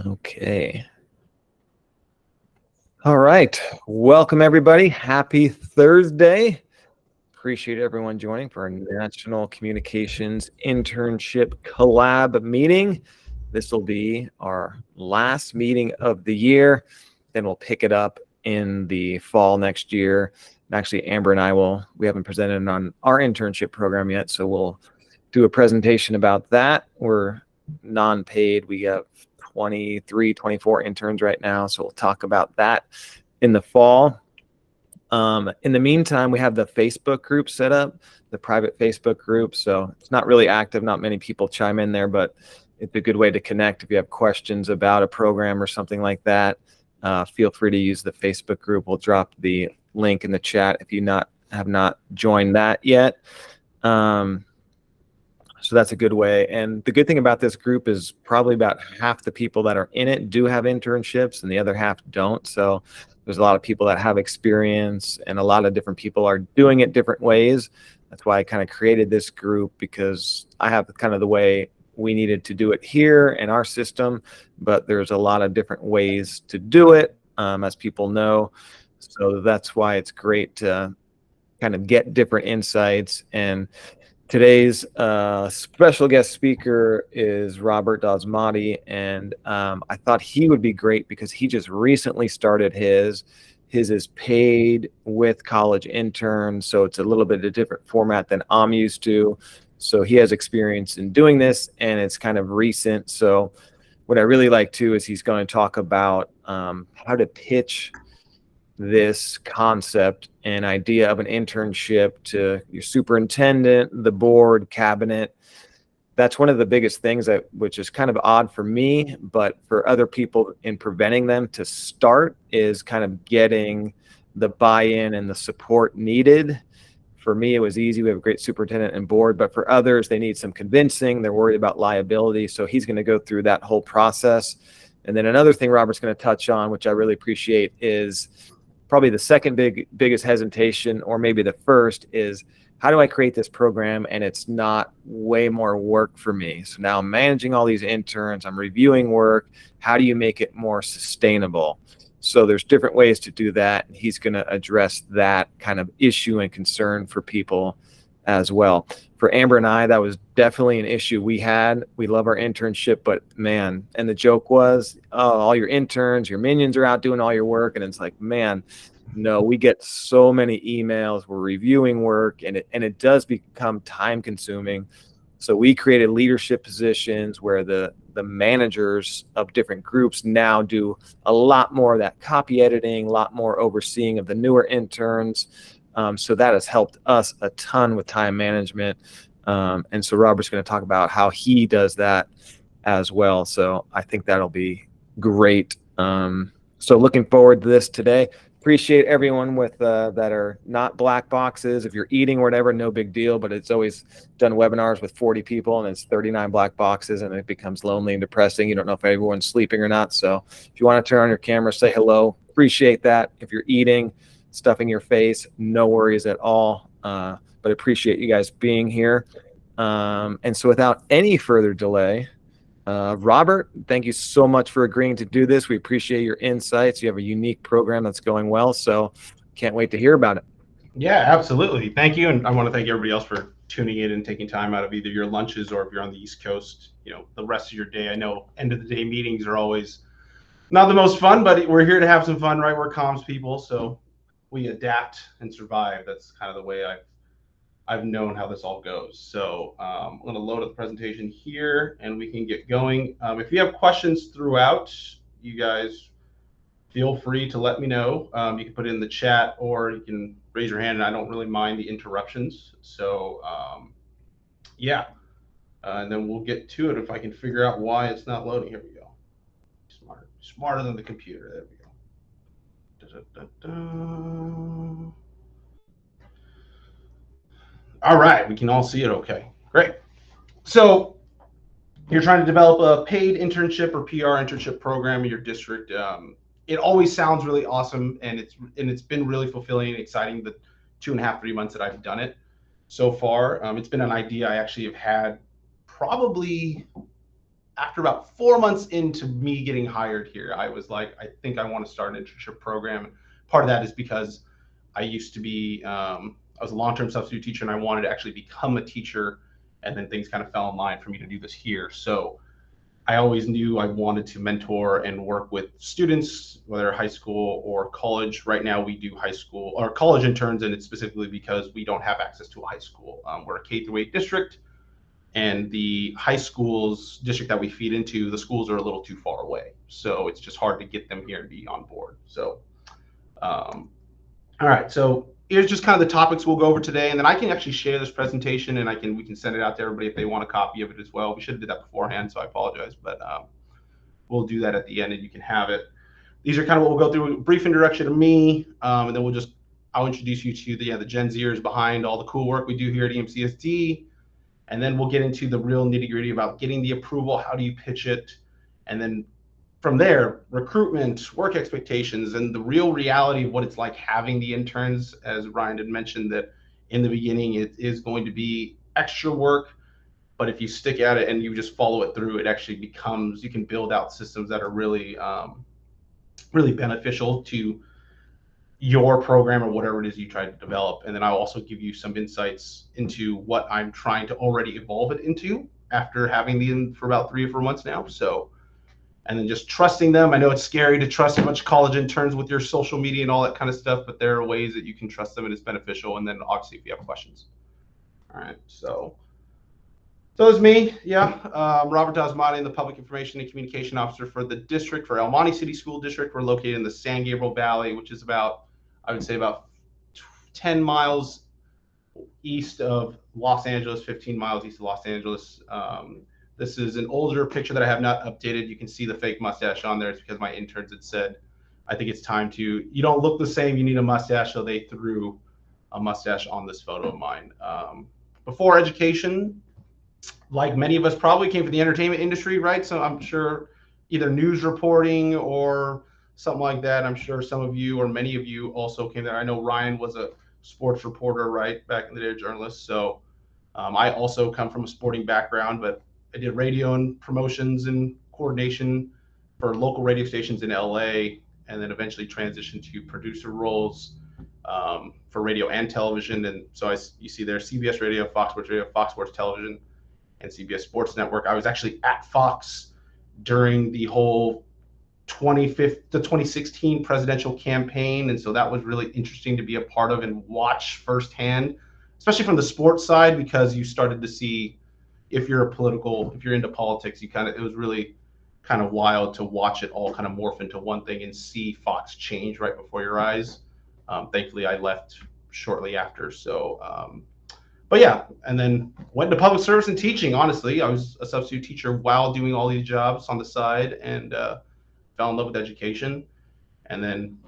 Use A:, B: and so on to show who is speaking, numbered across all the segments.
A: Okay. All right. Welcome, everybody. Happy Thursday. Appreciate everyone joining for our National Communications Internship Collab meeting. This will be our last meeting of the year. Then we'll pick it up in the fall next year. And actually, Amber and I we haven't presented on our internship program yet, so we'll do a presentation about that. We're non-paid. We have 23, 24 interns right now, so we'll talk about that in the fall. In the meantime, we have the Facebook group set up, the private Facebook group. So it's not really active. Not many people chime in there, but it's a good way to connect. If you have questions about a program or something like that, feel free to use the Facebook group. We'll drop the link in the chat if you have not joined that yet. So that's a good way. And the good thing about this group is probably about half the people that are in it do have internships and the other half don't. So there's a lot of people that have experience and a lot of different people are doing it different ways. That's why I kind of created this group, because I have kind of the way we needed to do it here in our system, but there's a lot of different ways to do it, as people know. So that's why it's great to kind of get different insights. And today's special guest speaker is Robert Dozmati, and I thought he would be great because he just recently started his. His is paid with college interns, so it's a little bit of a different format than I'm used to. So he has experience in doing this, and it's kind of recent. So what I really like too is he's going to talk about how to pitch this concept and idea of an internship to your superintendent, the board, cabinet. That's one of the biggest things which is kind of odd for me, but for other people in preventing them to start, is kind of getting the buy-in and the support needed. For me, it was easy. We have a great superintendent and board, but for others, they need some convincing. They're worried about liability. So he's going to go through that whole process. And then another thing Robert's going to touch on, which I really appreciate, is probably the second biggest hesitation, or maybe the first, is how do I create this program and it's not way more work for me? So now I'm managing all these interns, I'm reviewing work. How do you make it more sustainable? So there's different ways to do that. And he's going to address that kind of issue and concern for people as well. For Amber and I, that was definitely an issue we had. We love our internship, but man, and the joke was, oh, all your interns, your minions are out doing all your work. And it's like, man, no, we get so many emails, we're reviewing work, and it does become time consuming. So we created leadership positions where the managers of different groups now do a lot more of that copy editing, a lot more overseeing of the newer interns. So that has helped us a ton with time management. And so Robert's going to talk about how he does that as well. So I think that'll be great. So looking forward to this today. Appreciate everyone with that are not black boxes. If you're eating or whatever, no big deal. But it's always done webinars with 40 people and it's 39 black boxes, and it becomes lonely and depressing. You don't know if everyone's sleeping or not. So if you want to turn on your camera, say hello. Appreciate that. If you're eating, stuffing your face, no worries at all. But appreciate you guys being here. And so without any further delay, Robert, thank you so much for agreeing to do this. We appreciate your insights. You have a unique program that's going well, so can't wait to hear about it.
B: Yeah, absolutely. Thank you. And I want to thank everybody else for tuning in and taking time out of either your lunches, or if you're on the East Coast, the rest of your day. I know end of the day meetings are always not the most fun, but we're here to have some fun, right? We're comms people, so we adapt and survive. That's kind of the way I've known how this all goes. So I'm going to load up the presentation here and we can get going. If you have questions throughout, you guys feel free to let me know. You can put it in the chat or you can raise your hand, and I don't really mind the interruptions. So yeah, and then we'll get to it if I can figure out why it's not loading. Here we go. Smarter than the computer. There we go. Da, da, da, da. All right, we can all see it okay. Great. So you're trying to develop a paid internship or PR internship program in your district. It always sounds really awesome, and it's been really fulfilling and exciting the 2.5, 3 months that I've done it so far. It's been an idea I actually have had probably after about 4 months into me getting hired here, I was like, I think I want to start an internship program. Part of that is because I used to be, I was a long-term substitute teacher, and I wanted to actually become a teacher, and then things kind of fell in line for me to do this here. So I always knew I wanted to mentor and work with students, whether high school or college. Right now, we do high school or college interns, and it's specifically because we don't have access to a high school. We're a K-8 district, and the high schools district that we feed into, the schools are a little too far away. So it's just hard to get them here and be on board. So, all right. So here's just kind of the topics we'll go over today, and then I can actually share this presentation, and we can send it out to everybody if they want a copy of it as well. We should have did that beforehand, so I apologize, but we'll do that at the end, and you can have it. These are kind of what we'll go through. A brief introduction to me, and then I'll introduce you to the Gen Zers behind all the cool work we do here at EMCSD. And then we'll get into the real nitty gritty about getting the approval. How do you pitch it? And then from there, recruitment, work expectations, and the real reality of what it's like having the interns. As Ryan had mentioned, that in the beginning, it is going to be extra work, but if you stick at it and you just follow it through, it actually becomes, you can build out systems that are really, really beneficial to your program or whatever it is you try to develop. And then I'll also give you some insights into what I'm trying to already evolve it into after having them for about 3 or 4 months now. So, and then just trusting them. I know it's scary to trust a bunch of college interns with your social media and all that kind of stuff, but there are ways that you can trust them and it's beneficial. And then obviously if you have questions. All right, so it's me. Yeah, Robert Dozmati, the Public Information and Communication Officer for the district, for El Monte City School District. We're located in the San Gabriel Valley, which is I would say about 10 miles east of Los Angeles, 15 miles east of Los Angeles. This is an older picture that I have not updated. You can see the fake mustache on there. It's because my interns had said, I think it's time you don't look the same, you need a mustache. So they threw a mustache on this photo of mine. Before education, like many of us probably came from the entertainment industry, right? So I'm sure either news reporting or something like that. I'm sure some of you or many of you also came there. I know Ryan was a sports reporter, right, back in the day, a journalist. So I also come from a sporting background, but I did radio and promotions and coordination for local radio stations in LA, and then eventually transitioned to producer roles for radio and television. And so you see there CBS Radio, Fox Sports Television, and CBS Sports Network. I was actually at Fox during the whole 2016 presidential campaign, and so that was really interesting to be a part of and watch firsthand, especially from the sports side, because you started to see if you're into politics, it was really kind of wild to watch it all kind of morph into one thing and see Fox change right before your eyes. Thankfully, I left shortly after, so but yeah, and then went into public service and teaching. Honestly, I was a substitute teacher while doing all these jobs on the side, and fell in love with education. And then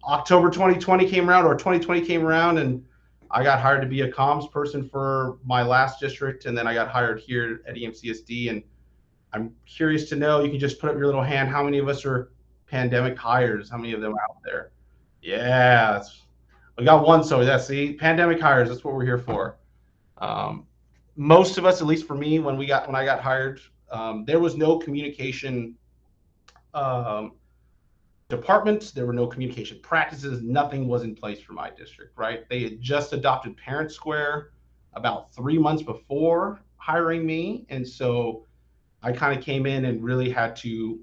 B: October 2020 came around, and I got hired to be a comms person for my last district, and then I got hired here at EMCSD. And I'm curious to know, you can just put up your little hand, how many of us are pandemic hires? How many of them are out there? Yeah, we got one. So see, pandemic hires, that's what we're here for. Most of us, at least for me, when I got hired, there was no communication department. There were no communication practices. Nothing was in place for my district, right? They had just adopted Parent Square about 3 months before hiring me. And so I kind of came in and really had to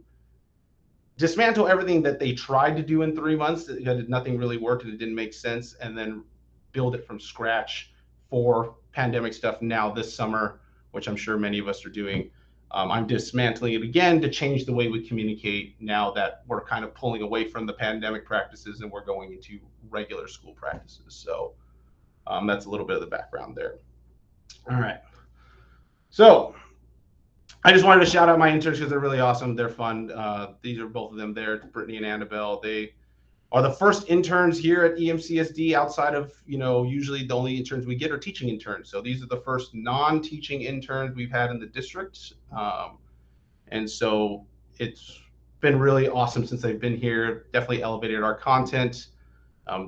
B: dismantle everything that they tried to do in 3 months, because nothing really worked and it didn't make sense, and then build it from scratch for pandemic stuff now this summer, which I'm sure many of us are doing. I'm dismantling it again to change the way we communicate now that we're kind of pulling away from the pandemic practices and we're going into regular school practices. So that's a little bit of the background there. All right. So I just wanted to shout out my interns because they're really awesome. They're fun. These are both of them there, Brittany and Annabelle. They are the first interns here at EMCSD outside of, usually the only interns we get are teaching interns. So these are the first non-teaching interns we've had in the district. And so it's been really awesome since they've been here. Definitely elevated our content.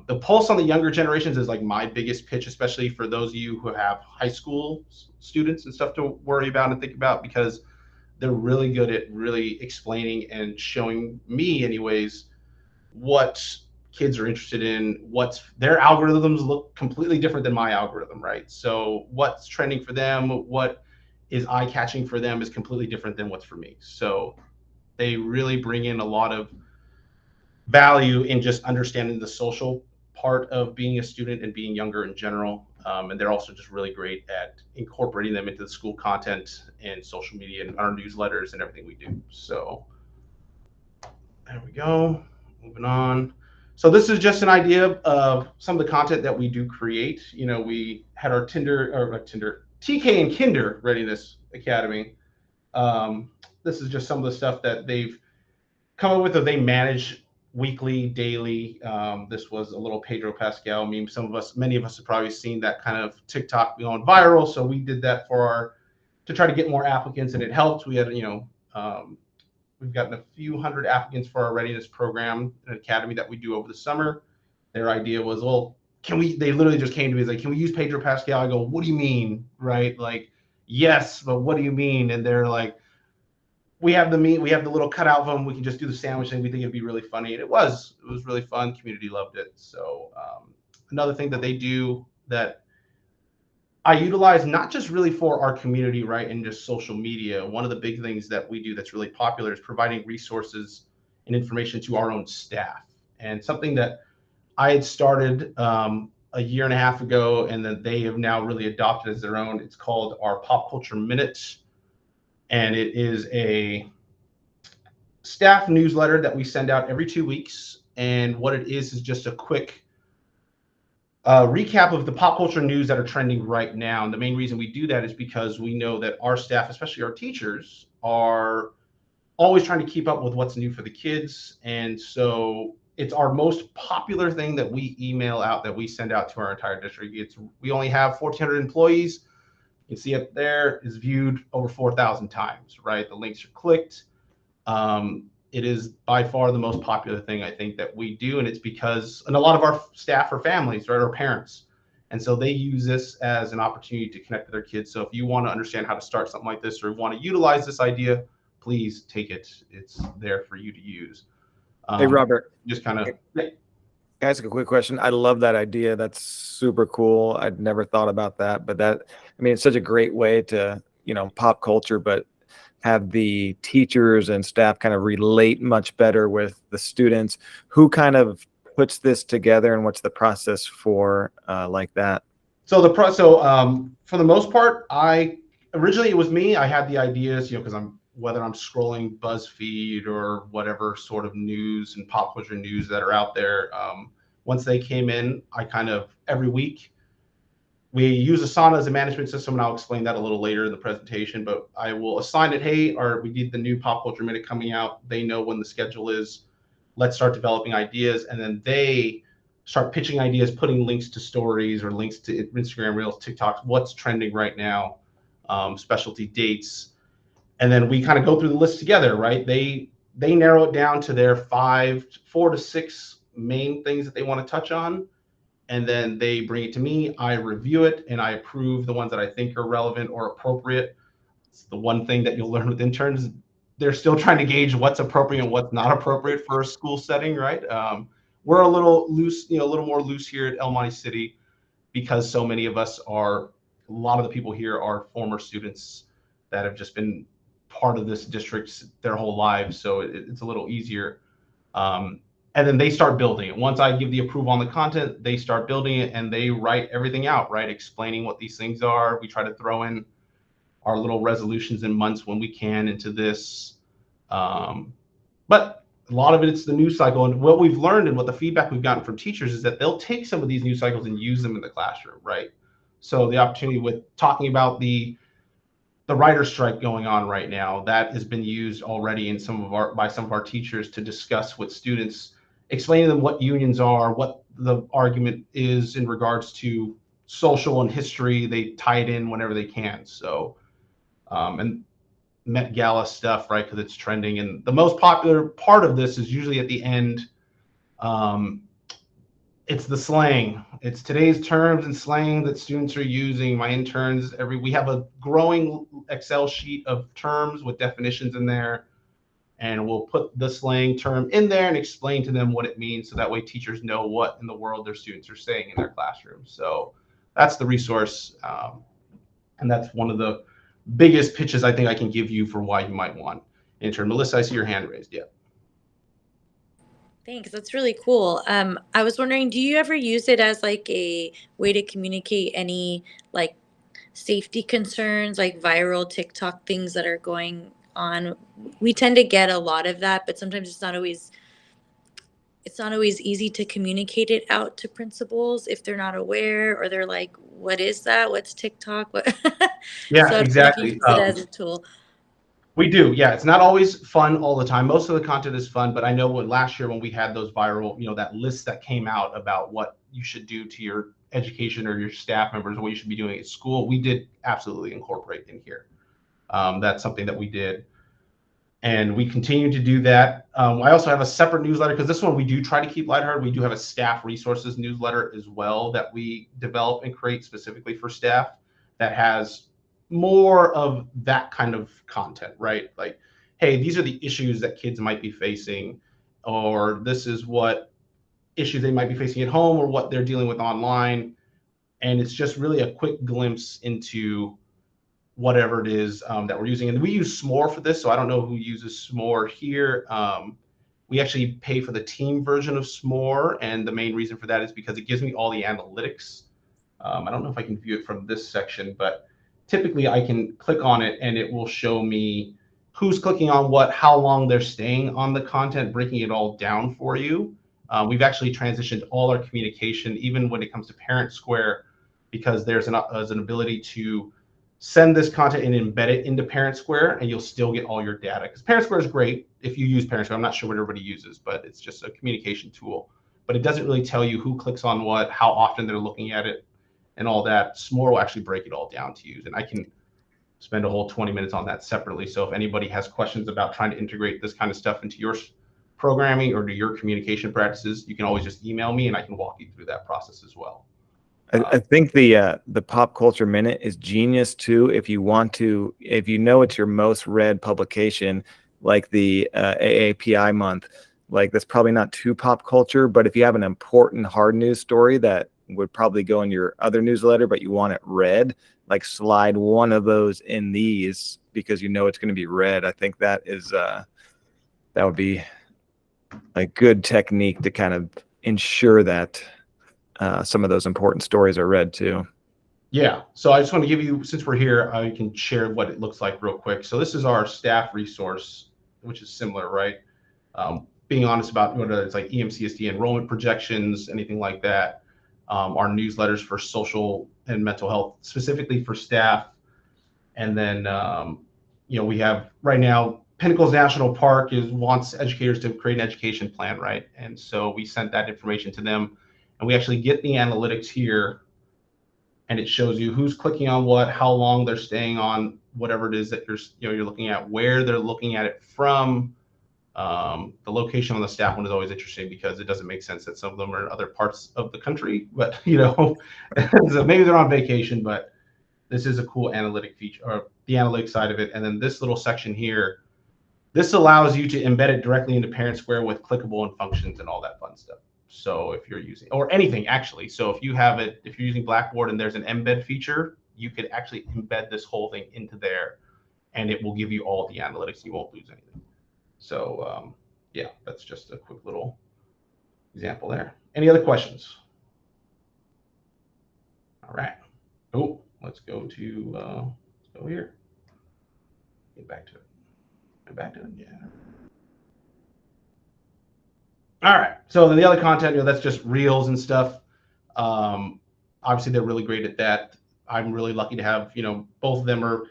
B: The pulse on the younger generations is like my biggest pitch, especially for those of you who have high school students and stuff to worry about and think about, because they're really good at really explaining and showing me, anyways, what kids are interested in. What's their algorithms look completely different than my algorithm, right? So what's trending for them, what is eye catching for them, is completely different than what's for me. So they really bring in a lot of value in just understanding the social part of being a student and being younger in general. And they're also just really great at incorporating them into the school content and social media and our newsletters and everything we do. So there we go. Moving on. So this is just an idea of some of the content that we do create. You know, we had our TK and Kinder Readiness Academy. This is just some of the stuff that they've come up with, that they manage weekly, daily. This was a little Pedro Pascal meme. Many of us have probably seen that kind of TikTok going viral. So we did that to try to get more applicants, and it helped. We had, we've gotten a few hundred applicants for our readiness program, an academy that we do over the summer. Their idea was, well, they literally just came to me, like, can we use Pedro Pascal? I go, what do you mean? Right? Like, yes, but what do you mean? And they're like, we have the little cutout of them. We can just do the sandwich, and we think it'd be really funny. And it was really fun. Community loved it. So another thing that they do that I utilize, not just really for our community, right, and just social media. One of the big things that we do that's really popular is providing resources and information to our own staff. And something that I had started a year and a half ago, and that they have now really adopted as their own. It's called our Pop Culture Minute. And it is a staff newsletter that we send out every 2 weeks. And what it is just a quick recap of the pop culture news that are trending right now. And the main reason we do that is because we know that our staff, especially our teachers, are always trying to keep up with what's new for the kids. And so it's our most popular thing that we email out, that we send out to our entire district. We only have 1,400 employees. You can see up there is viewed over 4,000 times, right? The links are clicked. It is by far the most popular thing, I think, that we do. And it's because, and a lot of our staff are families, right, or parents. And so they use this as an opportunity to connect with their kids. So if you want to understand how to start something like this, or want to utilize this idea, please take it. It's there for you to use.
A: Hey, Robert,
B: just kind of.
A: can I ask a quick question? I love that idea. That's super cool. I'd never thought about that, but it's such a great way to, pop culture, but have the teachers and staff kind of relate much better with the students. Who kind of puts this together, and what's the process for like that?
B: So for the most part, originally it was me. I had the ideas, because whether I'm scrolling BuzzFeed or whatever sort of news and pop culture news that are out there. Once they came in, I kind of, every week, we use Asana as a management system, and I'll explain that a little later in the presentation, but I will assign it, hey, we need the new Pop Culture Minute coming out. They know when the schedule is. Let's start developing ideas. And then they start pitching ideas, putting links to stories or links to Instagram Reels, TikToks, what's trending right now, specialty dates. And then we kind of go through the list together, right? They narrow it down to their 4 to 6 main things that they want to touch on. And then they bring it to me, I review it, and I approve the ones that I think are relevant or appropriate. It's the one thing that you'll learn with interns. They're still trying to gauge what's appropriate and what's not appropriate for a school setting, right? We're a little loose, a little more loose here at El Monte City, because so many of us a lot of the people here are former students that have just been part of this district their whole lives. So it's a little easier. And then they start building it. Once I give the approval on the content, they start building it, and they write everything out, right? Explaining what these things are. We try to throw in our little resolutions and months when we can into this. But a lot of it's the news cycle. And what we've learned and what the feedback we've gotten from teachers is that they'll take some of these news cycles and use them in the classroom, right? So the opportunity with talking about the writer's strike going on right now, that has been used already in by some of our teachers to discuss with students, explaining to them what unions are, what the argument is in regards to social and history. They tie it in whenever they can. So, and Met Gala stuff, right? Because it's trending. And the most popular part of this is usually at the end. It's the slang. It's today's terms and slang that students are using. My interns, we have a growing Excel sheet of terms with definitions in there, and we'll put the slang term in there and explain to them what it means, so that way teachers know what in the world their students are saying in their classroom. So that's the resource, and that's one of the biggest pitches I think I can give you for why you might want intern. Melissa, I see your hand raised. Yeah.
C: Thanks. That's really cool. I was wondering, do you ever use it as like a way to communicate any like safety concerns, like viral TikTok things that are going on? We tend to get a lot of that, but sometimes it's not always easy to communicate it out to principals if they're not aware or they're like, what is that? What's TikTok? What?
B: Yeah,
C: So I don't know if you
B: exactly.
C: use it as a tool.
B: We do. Yeah, it's not always fun all the time. Most of the content is fun, but I know last year when we had those viral, that list that came out about what you should do to your education or your staff members, or what you should be doing at school, we did absolutely incorporate in here. That's something that we did, and we continue to do that. I also have a separate newsletter, because this one we do try to keep lighthearted. We do have a staff resources newsletter as well that we develop and create specifically for staff, that has more of that kind of content, right? Like, hey, these are the issues that kids might be facing, or this is what issues they might be facing at home, or what they're dealing with online. And it's just really a quick glimpse into whatever it is that we're using. And we use S'more for this, so I don't know who uses S'more here. We actually pay for the team version of S'more, and the main reason for that is because it gives me all the analytics. I don't know if I can view it from this section, but typically I can click on it and it will show me who's clicking on what, how long they're staying on the content, breaking it all down for you. We've actually transitioned all our communication, even when it comes to Parent Square, because there's an ability to send this content and embed it into Parent Square, and you'll still get all your data. Because Parent Square is great if you use Parent Square. I'm not sure what everybody uses, but it's just a communication tool. But it doesn't really tell you who clicks on what, how often they're looking at it, and all that. S'more will actually break it all down to you. And I can spend a whole 20 minutes on that separately. So if anybody has questions about trying to integrate this kind of stuff into your programming or to your communication practices, you can always just email me and I can walk you through that process as well.
A: I think the Pop Culture Minute is genius too. If you know it's your most read publication, like the AAPI month, like that's probably not too pop culture, but if you have an important hard news story that would probably go in your other newsletter, but you want it read, like slide one of those in these because you know it's going to be read. I think that would be a good technique to kind of ensure that some of those important stories are read too.
B: Yeah, so I just want to give you, since we're here, I can share what it looks like real quick. So this is our staff resource, which is similar, right? Being honest about whether it's like EMCSD enrollment projections, anything like that. Our newsletters for social and mental health, specifically for staff. And then, we have right now, Pinnacles National Park wants educators to create an education plan, right? And so we sent that information to them. And we actually get the analytics here, and it shows you who's clicking on what, how long they're staying on whatever it is that you're looking at, where they're looking at it from. The location on the staff one is always interesting because it doesn't make sense that some of them are in other parts of the country, but so maybe they're on vacation. But this is a cool analytic feature, or the analytic side of it. And then this little section here, this allows you to embed it directly into Parent Square with clickable and functions and all that fun stuff. So if you're using, or anything actually, so if you're using Blackboard and there's an embed feature, you could actually embed this whole thing into there, and it will give you all the analytics. You won't lose anything. So yeah, that's just a quick little example there. Any other questions? All right. Oh, let's go here. Get back to it. Yeah. All right. So then the other content, that's just reels and stuff. Obviously, they're really great at that. I'm really lucky to have, both of them are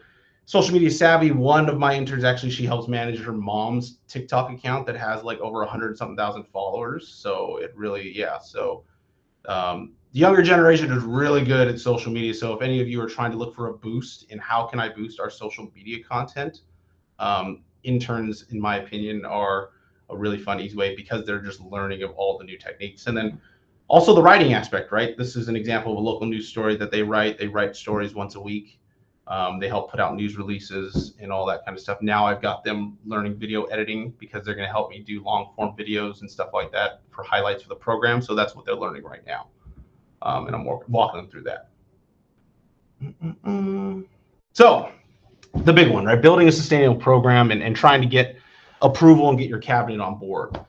B: social media savvy. One of my interns, actually, she helps manage her mom's TikTok account that has like over 100-something thousand followers. So it really, yeah. So the younger generation is really good at social media. So if any of you are trying to look for a boost in how can I boost our social media content, interns, in my opinion, are a really fun, easy way, because they're just learning of all the new techniques. And then Also the writing aspect, right? This is an example of a local news story that they write. They write stories once a week. They help put out news releases and all that kind of stuff. Now I've got them learning video editing because they're going to help me do long form videos and stuff like that for highlights for the program. So that's what they're learning right now. And I'm walking them through that. So the big one, right? Building a sustainable program and trying to get approval and get your cabinet on board.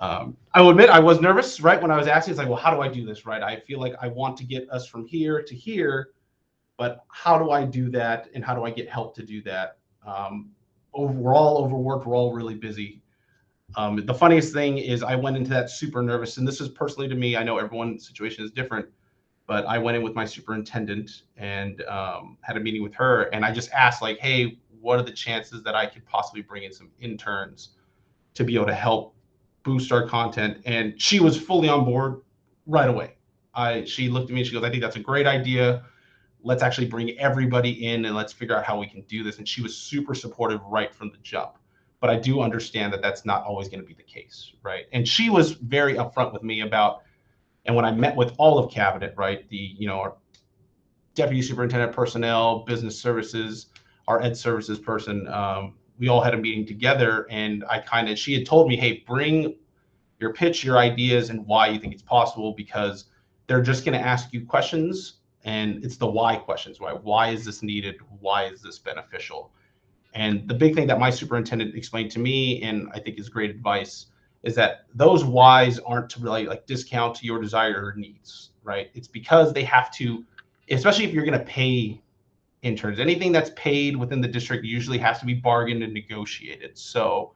B: I will admit I was nervous, right? When I was asking, it's like, well, how do I do this, right? I feel like I want to get us from here to here, but how do I do that? And how do I get help to do that? We're all overworked. We're all really busy. The funniest thing is I went into that super nervous, and this is personally to me, I know everyone's situation is different, but I went in with my superintendent and had a meeting with her, and I just asked like, hey, what are the chances that I could possibly bring in some interns to be able to help boost our content? And she was fully on board right away. She looked at me and she goes, I think that's a great idea. Let's actually bring everybody in and let's figure out how we can do this. And she was super supportive right from the jump. But I do understand that that's not always going to be the case, right? And she was very upfront with me about, and when I met with all of cabinet, right, our deputy superintendent personnel, business services, our ed services person, we all had a meeting together, and she had told me, hey, bring your pitch, your ideas, and why you think it's possible, because they're just going to ask you questions, and it's the why questions, right? Why is this needed? Why is this beneficial? And the big thing that my superintendent explained to me, and I think is great advice, is that those whys aren't to really like discount to your desired needs, right? It's because they have to, especially if you're going to pay interns, anything that's paid within the district usually has to be bargained and negotiated. So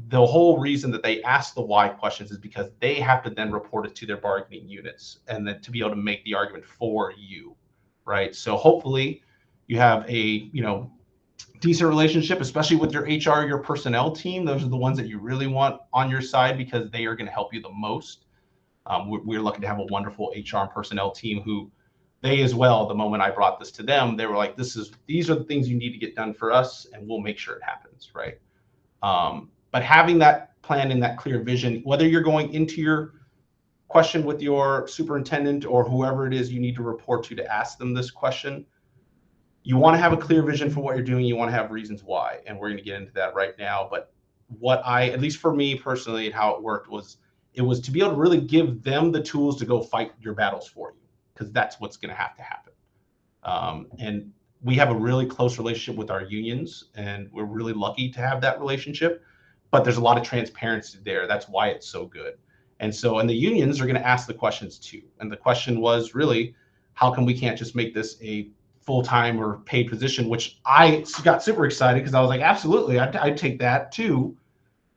B: the whole reason that they ask the why questions is because they have to then report it to their bargaining units and then to be able to make the argument for you, right? So hopefully you have a, decent relationship, especially with your HR, your personnel team. Those are the ones that you really want on your side because they are going to help you the most. We're lucky to have a wonderful HR and personnel team who they as well, the moment I brought this to them, they were like, these are the things you need to get done for us and we'll make sure it happens, right? But having that plan and that clear vision, whether you're going into your question with your superintendent or whoever it is you need to report to ask them this question, you want to have a clear vision for what you're doing. You want to have reasons why, and we're going to get into that right now. But at least for me personally, and how it worked was, it was to be able to really give them the tools to go fight your battles for you, because that's what's going to have to happen. And we have a really close relationship with our unions, and we're really lucky to have that relationship. But there's a lot of transparency there. That's why it's so good. And the unions are going to ask the questions too. And the question was really, how come we can't just make this a full-time or paid position, which I got super excited because I was like, absolutely, I'd take that too.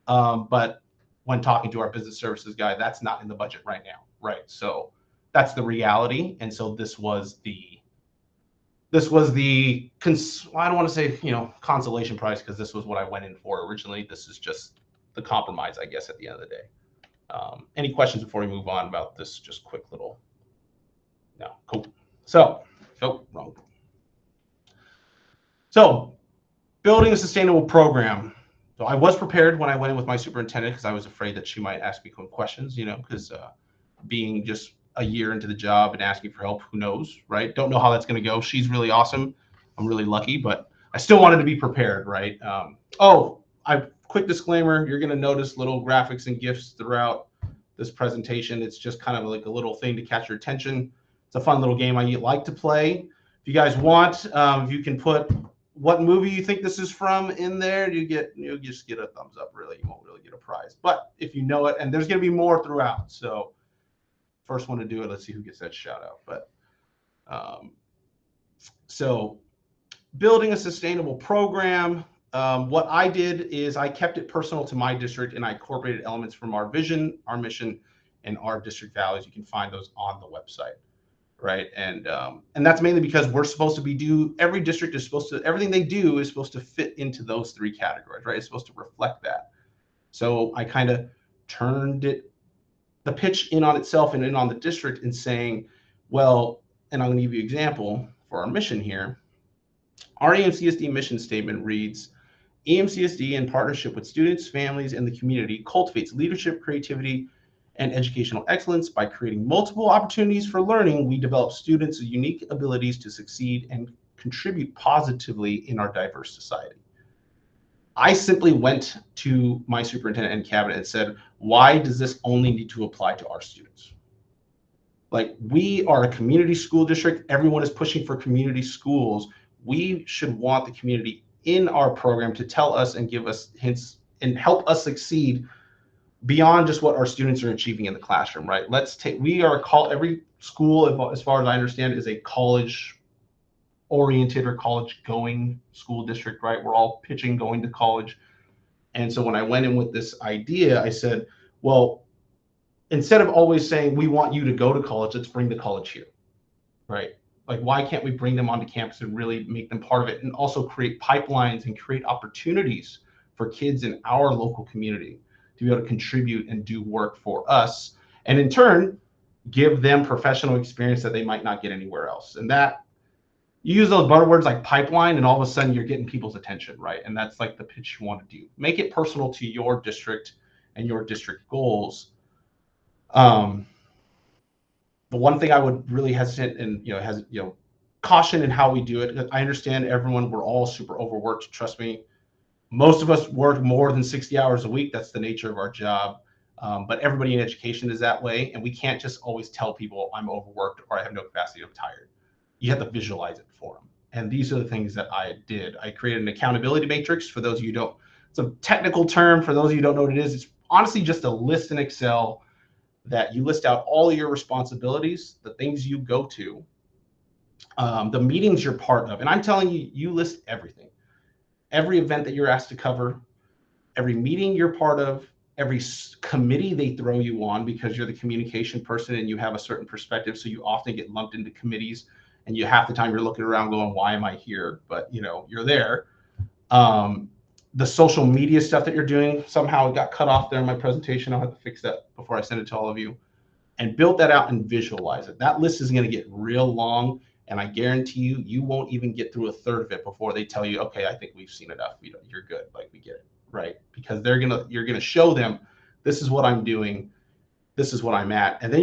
B: But when talking to our business services guy, that's not in the budget right now, right? So that's the reality. And so this was the I don't want to say, consolation prize, because this was what I went in for originally. This is just the compromise, I guess, at the end of the day. Any questions before we move on about this? Just quick little, no, cool. So, wrong. So building a sustainable program. So I was prepared when I went in with my superintendent because I was afraid that she might ask me questions, because being just a year into the job and asking for help, who knows, right? Don't know how that's going to go. She's really awesome. I'm really lucky, but I still wanted to be prepared, right? Quick disclaimer, you're going to notice little graphics and GIFs throughout this presentation. It's just kind of like a little thing to catch your attention. It's a fun little game I like to play. If you guys want, you can put what movie you think this is from in there. You just get a thumbs up, really. You won't really get a prize. But if you know it, and there's going to be more throughout. So first one to do it, let's see who gets that shout out. But so building a sustainable program. What I did is I kept it personal to my district, and I incorporated elements from our vision, our mission, and our district values. You can find those on the website. Right. And that's mainly because we're supposed to every district is supposed to, everything they do is supposed to fit into those three categories, right? It's supposed to reflect that. So I kind of turned the pitch in on itself and in on the district and saying, well, and I'm going to give you an example for our mission here. Our EMCSD mission statement reads, EMCSD in partnership with students, families, and the community cultivates leadership, creativity, and educational excellence. By creating multiple opportunities for learning, we develop students' unique abilities to succeed and contribute positively in our diverse society. I simply went to my superintendent and cabinet and said, why does this only need to apply to our students? Like, we are a community school district. Everyone is pushing for community schools. We should want the community in our program to tell us and give us hints and help us succeed beyond just what our students are achieving in the classroom, right? Every school, as far as I understand, is a college oriented or college going school district, right? We're all pitching going to college. And so when I went in with this idea, I said, well, instead of always saying we want you to go to college, let's bring the college here, right? Like, why can't we bring them onto campus and really make them part of it, and also create pipelines and create opportunities for kids in our local community to be able to contribute and do work for us, and in turn give them professional experience that they might not get anywhere else. And that, you use those buzzwords like pipeline, and all of a sudden you're getting people's attention, right? And that's like the pitch you want to do. Make it personal to your district and your district goals. The one thing I would really hesitate and caution in how we do it. I understand everyone, we're all super overworked. Trust me, most of us work more than 60 hours a week. That's the nature of our job. But everybody in education is that way, and we can't just always tell people I'm overworked or I have no capacity, I'm tired. You have to visualize it for them. And these are the things that I did. I created an accountability matrix. For those of you who don't, it's a technical term. For those of you who don't know what it is, it's honestly just a list in Excel that you list out all your responsibilities, the things you go to, the meetings you're part of. And I'm telling you, you list everything. Every event that you're asked to cover, every meeting you're part of, every committee they throw you on, because you're the communication person and you have a certain perspective. So you often get lumped into committees, and you half the time you're looking around going, why am I here? But you're there. The social media stuff that you're doing, somehow it got cut off there in my presentation. I'll have to fix that before I send it to all of you. And build that out and visualize it. That list is going to get real long, and I guarantee you, you won't even get through a third of it before they tell you, okay, I think we've seen enough. You're good. Like, we get it, right? Because you're gonna show them, this is what I'm doing, this is what I'm at. And then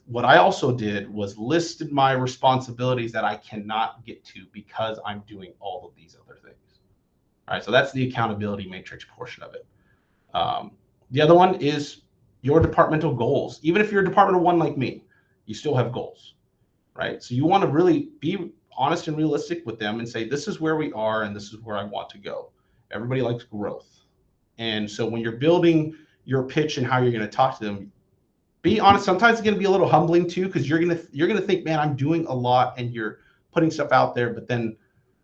B: what I also did was listed my responsibilities that I cannot get to because I'm doing all of these other things. All right, so that's the accountability matrix portion of it. The other one is your departmental goals. Even if you're a departmental one like me, you still have goals, right? So you want to really be honest and realistic with them and say, this is where we are and this is where I want to go. Everybody likes growth. And so when you're building your pitch and how you're going to talk to them, be honest. Sometimes it's going to be a little humbling too, because you're going to think, man, I'm doing a lot, and you're putting stuff out there, but then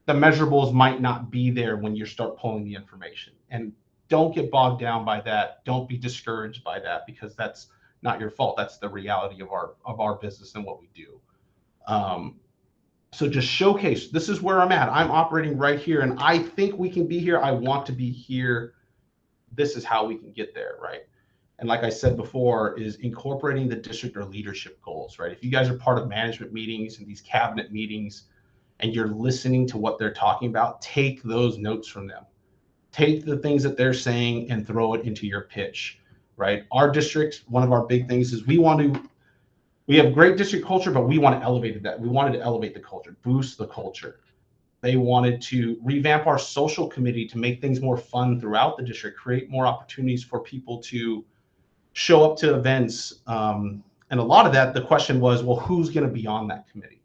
B: the measurables might not be there when you start pulling the information. And don't get bogged down by that. Don't be discouraged by that, because that's not your fault. That's the reality of our business and what we do. So just showcase, this is where I'm at. I'm operating right here, and I think we can be here. I want to be here. This is how we can get there, right? And like I said before, is incorporating the district or leadership goals, right? If you guys are part of management meetings and these cabinet meetings, and you're listening to what they're talking about, take those notes from them. Take the things that they're saying and throw it into your pitch, right? Our district, one of our big things is we have great district culture, but we want to elevate that. We wanted to elevate the culture, boost the culture. They wanted to revamp our social committee to make things more fun throughout the district, create more opportunities for people to show up to events. And a lot of that, the question was, well, who's going to be on that committee?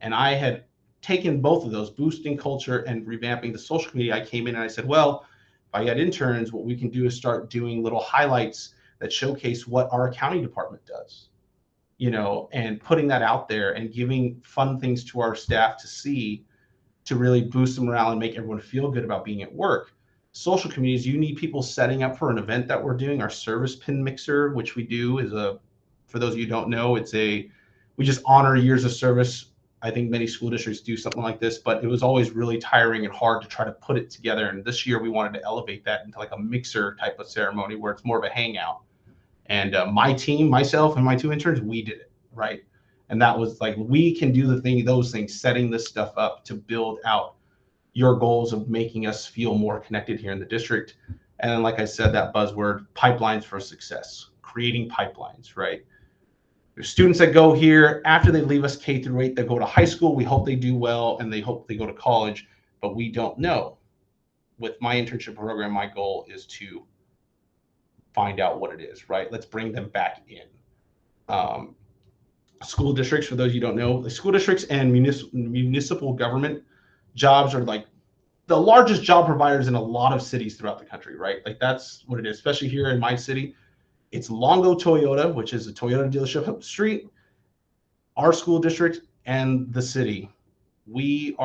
B: And I had taken both of those, boosting culture and revamping the social committee. I came in and I said, well, if I got interns, what we can do is start doing little highlights that showcase what our accounting department does, and putting that out there and giving fun things to our staff to see, to really boost the morale and make everyone feel good about being at work. Social communities, you need people setting up for an event that we're doing. Our service pin mixer, which we do, is for those of you who don't know, we just honor years of service. I think many school districts do something like this, but it was always really tiring and hard to try to put it together. And this year we wanted to elevate that into like a mixer type of ceremony where it's more of a hangout. And my team, myself and my 2 interns, we did it, right? And that was like, we can do those things, setting this stuff up to build out your goals of making us feel more connected here in the district. And then, like I said, that buzzword, pipelines for success. creating pipelines, right? There's students that go here after they leave us K-8, they go to high school. We hope they do well and they hope they go to college, but we don't know. With my internship program, my goal is to find out what it is, right? Let's bring them back in. School districts, for those you don't know, the school districts and municipal government jobs are like the largest job providers in a lot of cities throughout the country, right? Like that's what it is, especially here in my city. It's Longo Toyota, which is a Toyota dealership up the street, our school district, and the city. We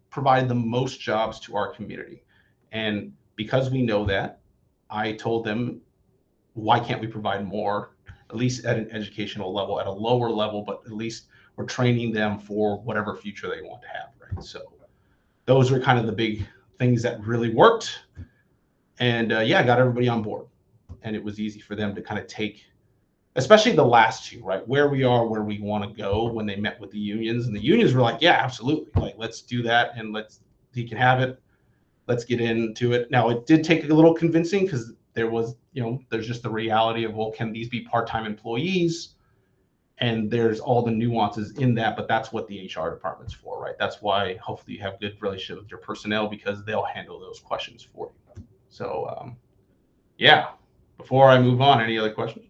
B: provide the most jobs to our community. And because we know that, I told them, why can't we provide more, at least at an educational level, at a lower level, but at least we're training them for whatever future they want to have, right? So those are kind of the big things that really worked. And yeah, got everybody on board. And it was easy for them to kind of take, especially the last two, right? Where we are, where we want to go when they met with the unions. And the unions were like, yeah, absolutely. Like, let's do that. And he can have it. Let's get into it. Now, it did take a little convincing because there was, there's just the reality of, well, can these be part-time employees? And there's all the nuances in that, but that's what the HR department's for, right? That's why hopefully you have good relationship with your personnel because they'll handle those questions for you. So, yeah. Before I move on, any other questions?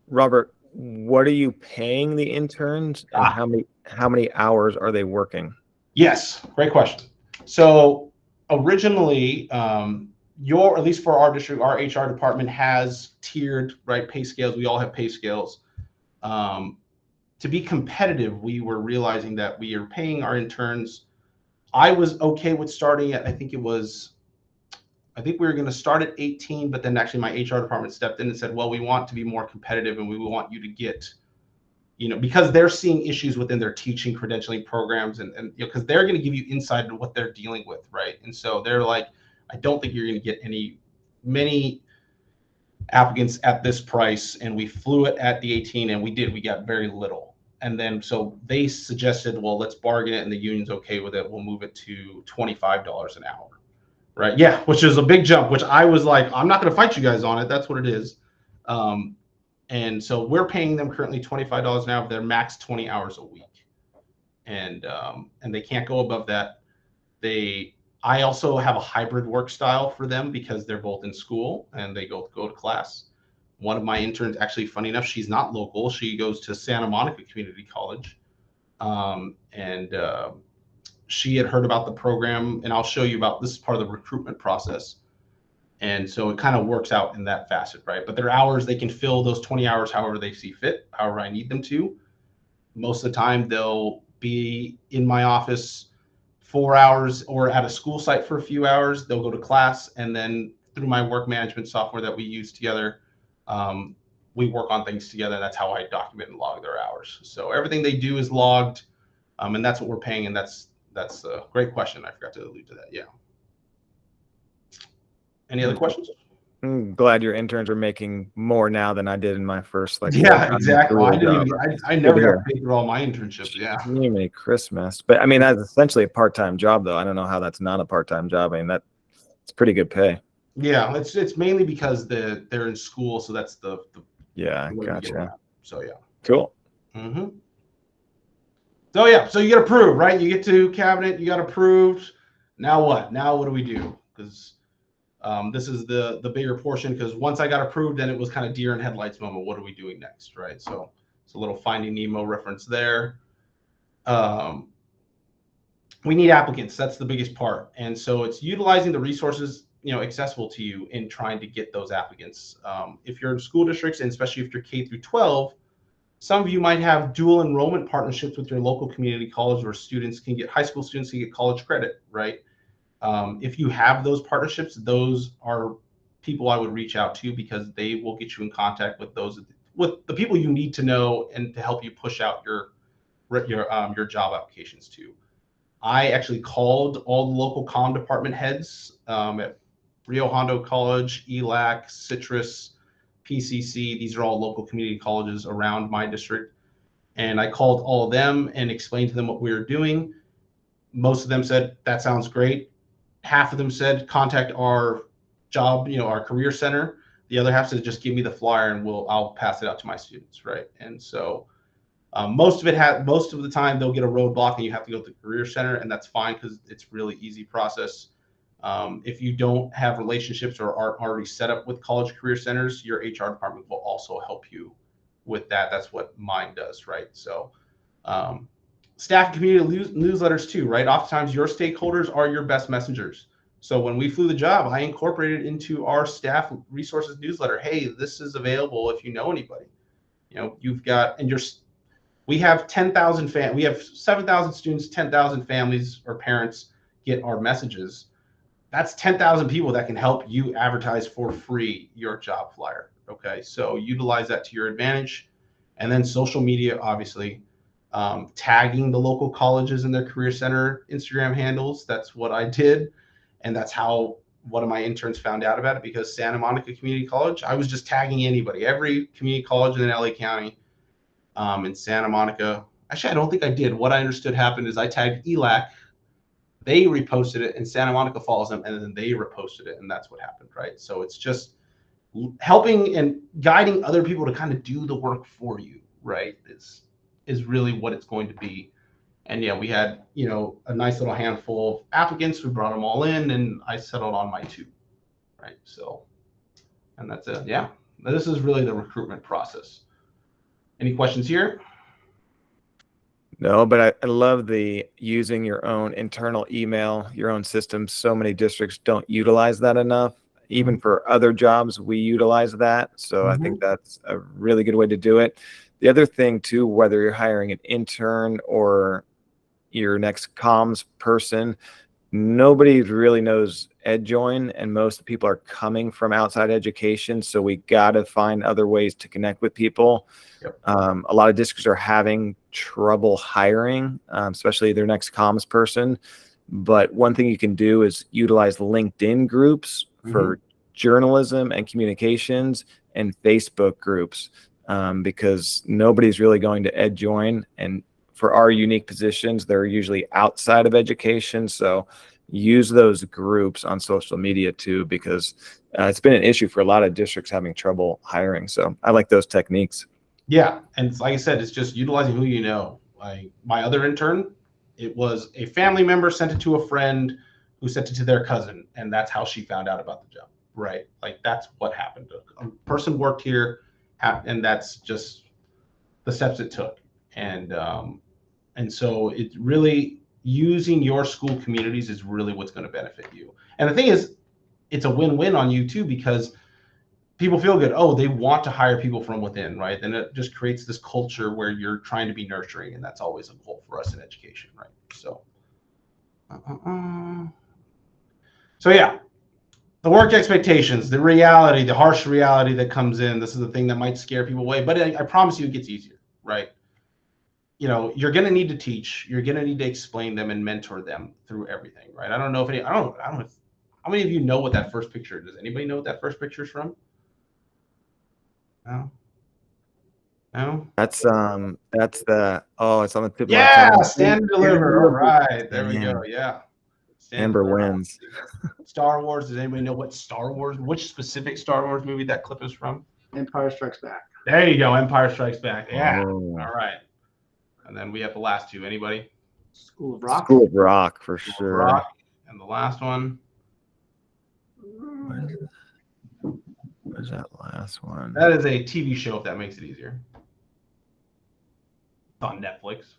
A: Robert, what are you paying the interns, and how many hours are they working?
B: Yes, great question. So originally, at least for our district, our HR department has tiered, right, pay scales. We all have pay scales. To be competitive, we were realizing that we are paying our interns. I was okay with starting at, I think we were going to start at 18, but then actually my HR department stepped in and said, well, we want to be more competitive and we want you to get, because they're seeing issues within their teaching credentialing programs and because they're going to give you insight into what they're dealing with, right? And so they're like, I don't think you're going to get many applicants at this price. And we flew it at the 18 and we got very little. And then, so they suggested, well, let's bargain it. And the union's okay with it. We'll move it to $25 an hour. Right. Yeah. Which is a big jump, which I was like, I'm not going to fight you guys on it. That's what it is. And so we're paying them currently $25 an hour. They're max 20 hours a week. And they can't go above that. I also have a hybrid work style for them because they're both in school and they go to class. One of my interns, actually, funny enough, she's not local. She goes to Santa Monica Community College. She had heard about the program, and I'll show you about this is part of the recruitment process. And so it kind of works out in that facet, right? But their hours, they can fill those 20 hours however they see fit, however I need them to. Most of the time, they'll be in my office 4 hours or at a school site for a few hours. They'll go to class, and then through my work management software that we use together, we work on things together. That's how I document and log their hours. So everything they do is logged, and that's what we're paying, and that's a great question. I forgot to allude to that. Yeah. Any other questions?
A: I'm glad your interns are making more now than I did in my first
B: Yeah, exactly. I never got paid for all my internships. Yeah.
A: Merry Christmas. But I mean, that's essentially a part-time job though. I don't know how that's not a part-time job. I mean, it's pretty good pay.
B: Yeah, it's mainly because they're in school, so that's the
A: yeah, gotcha.
B: So yeah.
A: Cool.
B: Mm-hmm. So yeah, so you get approved, right? You get to cabinet, you got approved. Now what? Now what do we do? Because this is the bigger portion. Because once I got approved, then it was kind of deer in headlights moment. What are we doing next, right? So it's a little Finding Nemo reference there. We need applicants. That's the biggest part, and so it's utilizing the resources accessible to you in trying to get those applicants. If you're in school districts, and especially if you're K through 12. Some of you might have dual enrollment partnerships with your local community college where high school students can get college credit, right? If you have those partnerships, those are people I would reach out to because they will get you in contact with the people you need to know and to help you push out your job applications to. I actually called all the local comm department heads at Rio Hondo College, ELAC, Citrus, PCC. These are all local community colleges around my district. And I called all of them and explained to them what we were doing. Most of them said, that sounds great. Half of them said, contact our job, our career center. The other half says, just give me the flyer and I'll pass it out to my students, right? And so most of the time they'll get a roadblock and you have to go to the career center, and that's fine because it's really easy process. If you don't have relationships or aren't already set up with college career centers, your HR department will also help you with that. That's what mine does, right? So staff and community newsletters too, right? Oftentimes your stakeholders are your best messengers. So when we flew the job, I incorporated into our staff resources newsletter, hey, this is available if you know anybody. You know, we have 10,000 we have 7,000 students, 10,000 families or parents get our messages. That's 10,000 people that can help you advertise for free your job flyer. Okay, so utilize that to your advantage. And then social media, obviously, tagging the local colleges in their career center Instagram handles. That's what I did. And that's how one of my interns found out about it, because Santa Monica Community College, I was just tagging anybody, every community college in LA County, in Santa Monica. Actually, I don't think I did. What I understood happened is I tagged ELAC, they reposted it, and Santa Monica follows them, and then they reposted it, and that's what happened, right? So it's just helping and guiding other people to kind of do the work for you, right? Is really what it's going to be. And yeah, we had, you know, a nice little handful of applicants. We brought them all in, and I settled on my 2, right? So, and that's it. Yeah, this is really the recruitment process. Any questions here?
A: No, but I love the using your own internal email, your own system. So many districts don't utilize that enough. Even for other jobs, we utilize that. So I think that's a really good way to do it. The other thing too, whether you're hiring an intern or your next comms person, nobody really knows EdJoin, and most people are coming from outside education. So we got to find other ways to connect with people.
B: Yep.
A: A lot of districts are having trouble hiring, especially their next comms person. But one thing you can do is utilize LinkedIn groups for journalism and communications, and Facebook groups, because nobody's really going to EdJoin. And for our unique positions, they're usually outside of education. So use those groups on social media too, because it's been an issue for a lot of districts having trouble hiring. So I like those techniques.
B: Yeah, and like I said, it's just utilizing who you know. Like my other intern, it was a family member sent it to a friend who sent it to their cousin, and that's how she found out about the job, right? Like that's what happened. A person worked here, and that's just the steps it took. And so it's really using your school communities is really what's going to benefit you. And the thing is, it's a win-win on you too, because people feel good. Oh, they want to hire people from within, right? Then it just creates this culture where you're trying to be nurturing, and that's always a goal for us in education, right? So, so yeah, the work expectations, the reality, the harsh reality that comes in. This is the thing that might scare people away, but I promise you, it gets easier, right? You know, you're going to need to teach. You're going to need to explain them and mentor them through everything, right? I don't know if I don't know if, how many of you know what that first picture? Does anybody know what that first picture is from? No. No.
A: That's the it's on the tip of my
B: Yeah,
A: tongue.
B: Stand and Deliver. All right, there we go. Yeah.
A: Amber wins.
B: Star Wars. Does anybody know which specific Star Wars movie that clip is from?
D: Empire Strikes Back.
B: There you go. Empire Strikes Back. Yeah.
A: Oh.
B: All right. And then we have the last 2. Anybody?
D: School of Rock.
A: School of Rock for
B: School of
A: sure.
B: Rock. And the last one.
A: Where's that last one?
B: That is a TV show, if that makes it easier. It's on Netflix.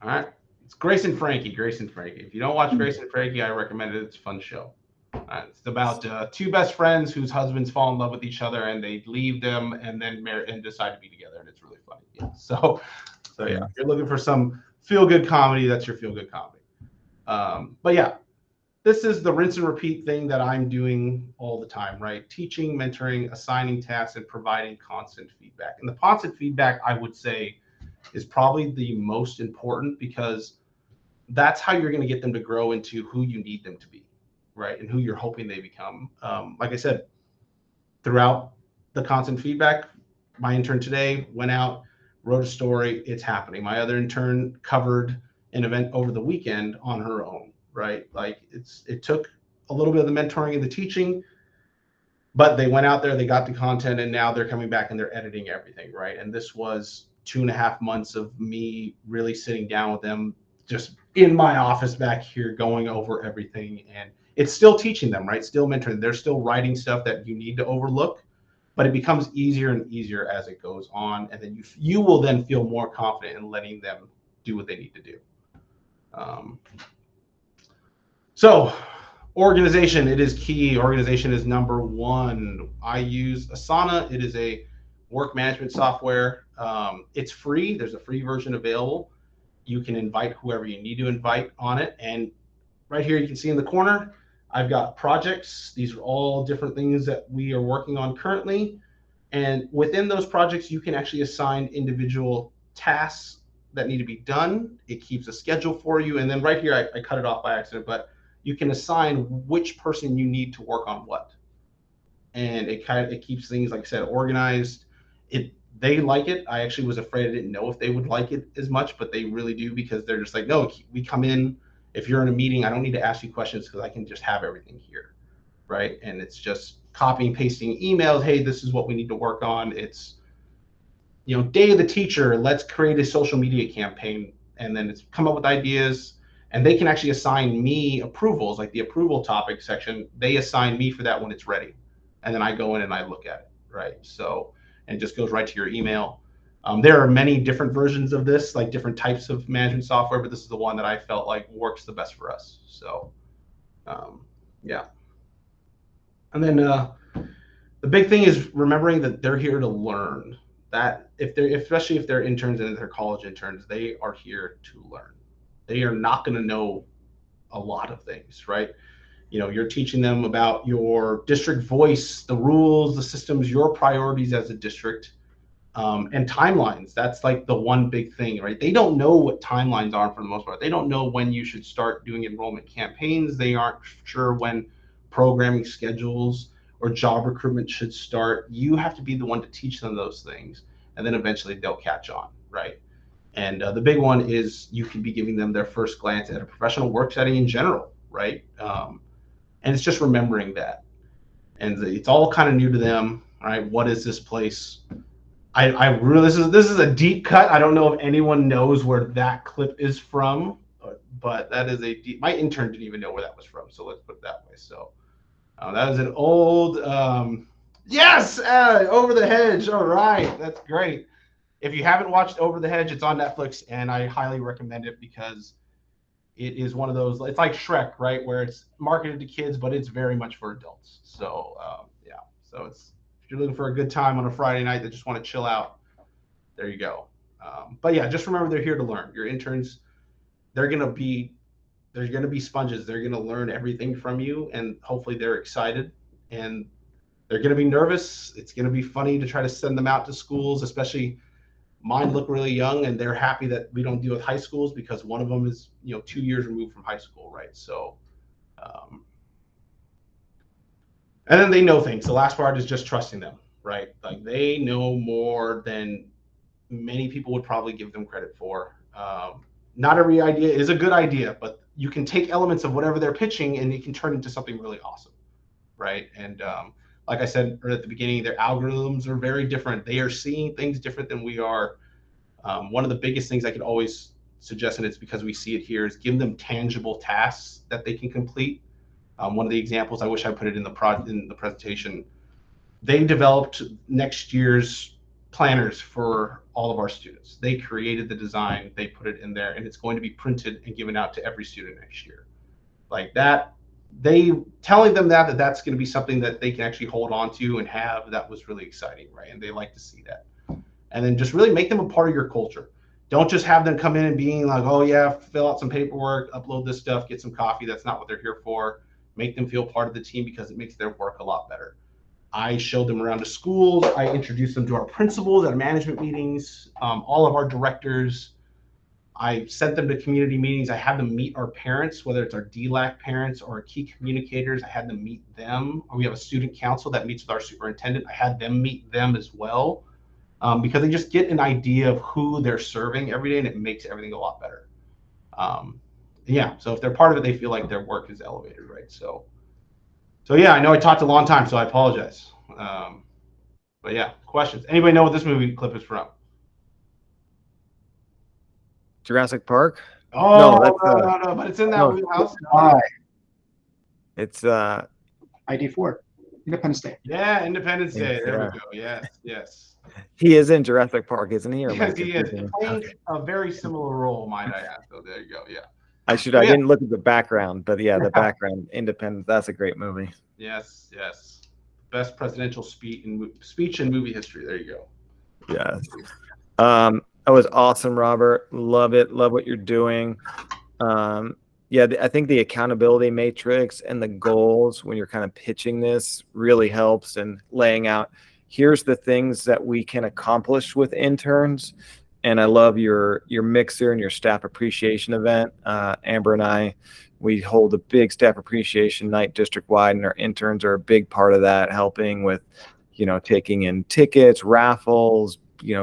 B: All right. It's Grace and Frankie. Grace and Frankie. If you don't watch Grace and Frankie, I recommend it. It's a fun show. It's about 2 best friends whose husbands fall in love with each other, and they leave them and then marry and decide to be together, and it's really funny. Yeah. So yeah, if you're looking for some feel-good comedy, that's your feel-good comedy. But yeah, this is the rinse and repeat thing that I'm doing all the time, right? Teaching, mentoring, assigning tasks, and providing constant feedback. And the constant feedback, I would say, is probably the most important, because that's how you're going to get them to grow into who you need them to be, right? And who you're hoping they become. Like I said, throughout the constant feedback, my intern today went out, wrote a story. It's happening. My other intern covered an event over the weekend on her own, right? Like it took a little bit of the mentoring and the teaching, But they went out there, they got the content, and now they're coming back and they're editing everything, right? And this was 2.5 months of me really sitting down with them, just in my office back here, going over everything. And it's still teaching them, right? Still mentoring. They're still writing stuff that you need to overlook, but it becomes easier and easier as it goes on. And then you will then feel more confident in letting them do what they need to do. So organization, it is key. Organization is number one. I use Asana. It is a work management software. It's free. There's a free version available. You can invite whoever you need to invite on it. And right here, you can see in the corner, I've got projects. These are all different things that we are working on currently. And within those projects, you can actually assign individual tasks that need to be done. It keeps a schedule for you. And then right here, I cut it off by accident, but you can assign which person you need to work on what. And it keeps things, like I said, organized. They like it. I actually was afraid I didn't know if they would like it as much, but they really do, because they're just like, no, we come in, if you're in a meeting, I don't need to ask you questions because I can just have everything here, right? And it's just copying, pasting emails. Hey, this is what we need to work on. It's, day of the teacher, let's create a social media campaign, and then it's come up with ideas, and they can actually assign me approvals, like the approval topic section. They assign me for that when it's ready, and then I go in and I look at it, right? So, and it just goes right to your email. There are many different versions of this, like different types of management software, but this is the one that I felt like works the best for us. So, yeah. And then the big thing is remembering that they're here to learn. That especially if they're interns and they're college interns, they are here to learn. They are not going to know a lot of things, right? You're teaching them about your district voice, the rules, the systems, your priorities as a district, and timelines. That's like the one big thing, right? They don't know what timelines are for the most part. They don't know when you should start doing enrollment campaigns. They aren't sure when programming schedules or job recruitment should start. You have to be the one to teach them those things, and then eventually they'll catch on, right? And the big one is you can be giving them their first glance at a professional work setting in general, right? And it's just remembering that. And it's all kind of new to them, right? What is this place? I really, this is a deep cut. I don't know if anyone knows where that clip is from, but that is a deep, my intern didn't even know where that was from. So let's put it that way. So that was an old, yes, Over the Hedge. All right, that's great. If you haven't watched Over the Hedge, it's on Netflix, and I highly recommend it because it is one of those, it's like Shrek, right? Where it's marketed to kids, but it's very much for adults. So yeah, so if you're looking for a good time on a Friday night that just want to chill out, there you go. But yeah, just remember they're here to learn. Your interns, they're gonna be sponges. They're gonna learn everything from you, and hopefully they're excited, and they're gonna be nervous. It's gonna be funny to try to send them out to schools, especially mine look really young, and they're happy that we don't deal with high schools because one of them is 2 years removed from high school, right? So and then they know things. The last part is just trusting them, right? Like they know more than many people would probably give them credit for. Not every idea is a good idea, but you can take elements of whatever they're pitching and it can turn into something really awesome, right? And like I said at the beginning, their algorithms are very different. They are seeing things different than we are. One of the biggest things I could always suggest, and it's because we see it here, is give them tangible tasks that they can complete. One of the examples, I wish I put it in the presentation, they developed next year's planners for all of our students. They created the design, they put it in there, and it's going to be printed and given out to every student next year. Like that, telling them that's going to be something that they can actually hold on to and have, that was really exciting, right? And they like to see that. And then just really make them a part of your culture. Don't just have them come in and being like, oh yeah, fill out some paperwork, upload this stuff, get some coffee. That's not what they're here for. Make them feel part of the team because it makes their work a lot better. I showed them around to schools. I introduced them to our principals at management meetings, all of our directors. I sent them to community meetings. I had them meet our parents, whether it's our DLAC parents or our key communicators. I had them meet them. We have a student council that meets with our superintendent. I had them meet them as well, because they just get an idea of who they're serving every day, and it makes everything a lot better. Yeah, so if they're part of it, they feel like their work is elevated, right? So So yeah, I know I talked a long time, so I apologize. But yeah, questions. Anybody know what this movie clip is from?
A: Jurassic Park?
B: Oh,
A: that's
B: no, but it's in that
A: no,
B: wheelhouse.
A: it's
D: ID4, Independence Day.
B: Yeah, Independence Day. There we
A: yeah.
B: go. Yes, yes.
A: He is in Jurassic Park, isn't he? Or am I
B: Yes, he is
A: confusing?
B: playing
A: Okay.
B: a very similar role, might I add. So there you go. Yeah.
A: I
B: Oh, yeah.
A: didn't look at the background, but yeah, the background, Independence, that's a great movie.
B: Yes, yes. Best presidential speech in movie history. There you go.
A: Yes. That was awesome, Robert. Love it. Love what you're doing. Yeah, I think the accountability matrix and the goals when you're kind of pitching this really helps, and laying out, here's the things that we can accomplish with interns. And I love your mixer and your staff appreciation event. Amber and we hold a big staff appreciation night district wide, and our interns are a big part of that, helping with, taking in tickets, raffles,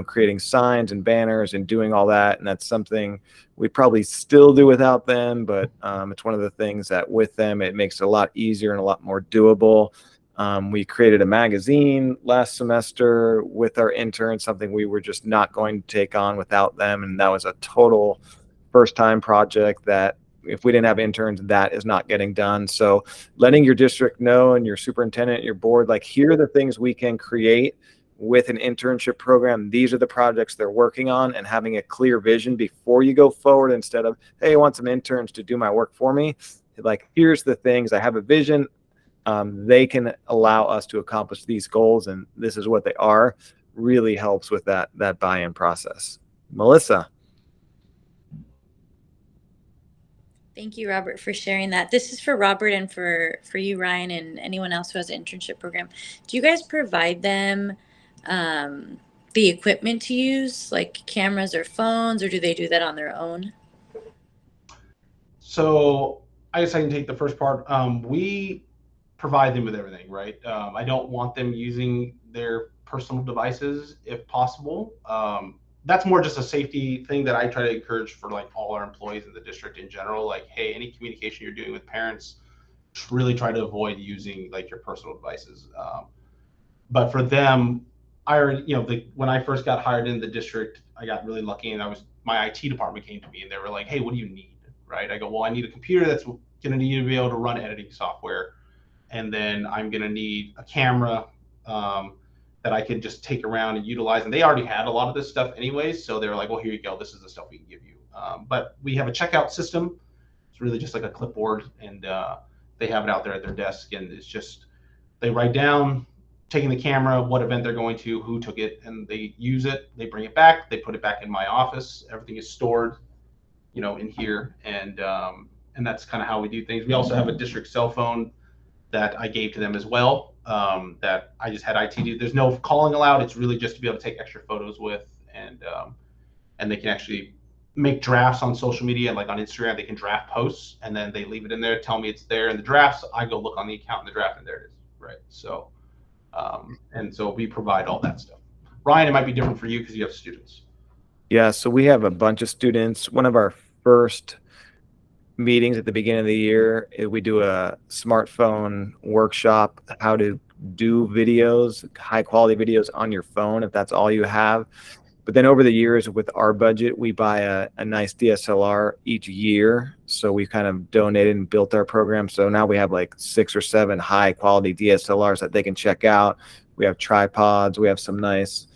A: creating signs and banners and doing all that. And that's something we probably still do without them, but it's one of the things that with them, it makes it a lot easier and a lot more doable. We created a magazine last semester with our interns, something we were just not going to take on without them. And that was a total first time project that if we didn't have interns, that is not getting done. So letting your district know and your superintendent, your board, like, here are the things we can create with an internship program. These are the projects they're working on, and having a clear vision before you go forward, instead of, hey, I want some interns to do my work for me. Like, here's the things, I have a vision. They can allow us to accomplish these goals, and this is what they are. Really helps with that buy-in process. Melissa.
C: Thank you, Robert, for sharing that. This is for Robert and for you, Ryan, and anyone else who has an internship program. Do you guys provide them the equipment to use, like cameras or phones, or do they do that on their own?
B: So I guess I can take the first part. We provide them with everything, right? I don't want them using their personal devices if possible. That's more just a safety thing that I try to encourage for like all our employees in the district in general. Like, hey, any communication you're doing with parents, really try to avoid using like your personal devices. But for them, I already, when I first got hired in the district, I got really lucky, and my IT department came to me and they were like, hey, what do you need? Right? I go, well, I need a computer that's going to need to be able to run editing software. And then I'm going to need a camera that I can just take around and utilize. And they already had a lot of this stuff anyways. So they're like, well, here you go. This is the stuff we can give you. But we have a checkout system. It's really just like a clipboard, and they have it out there at their desk. And it's just, they write down, taking the camera, what event they're going to, who took it, and they use it. They bring it back. They put it back in my office. Everything is stored, in here. And that's kind of how we do things. We also have a district cell phone that I gave to them as well, that I just had IT do. There's no calling allowed. It's really just to be able to take extra photos with, and they can actually make drafts on social media, like on Instagram. They can draft posts, and then they leave it in there, tell me it's there in the drafts. I go look on the account in the draft, and there it is, right? So, and so we provide all that stuff. Ryan, it might be different for you because you have students.
A: Yeah, so we have a bunch of students. One of our first meetings at the beginning of the year, we do a smartphone workshop, how to do videos, high quality videos on your phone if that's all you have. But then over the years, with our budget, we buy a nice DSLR each year. So we kind of donated and built our program. So now we have like 6 or 7 high quality DSLRs that they can check out. We have tripods. We have some nice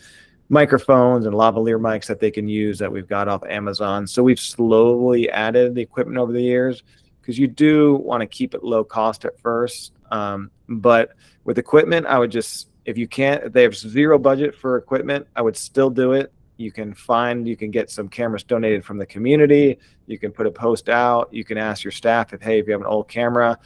A: microphones and lavalier mics that they can use that we've got off Amazon. So we've slowly added the equipment over the years, because you do want to keep it low cost at first. But with equipment, I would just, if they have zero budget for equipment, I would still do it. You can get some cameras donated from the community. You can put a post out. You can ask your staff if you have an old camera.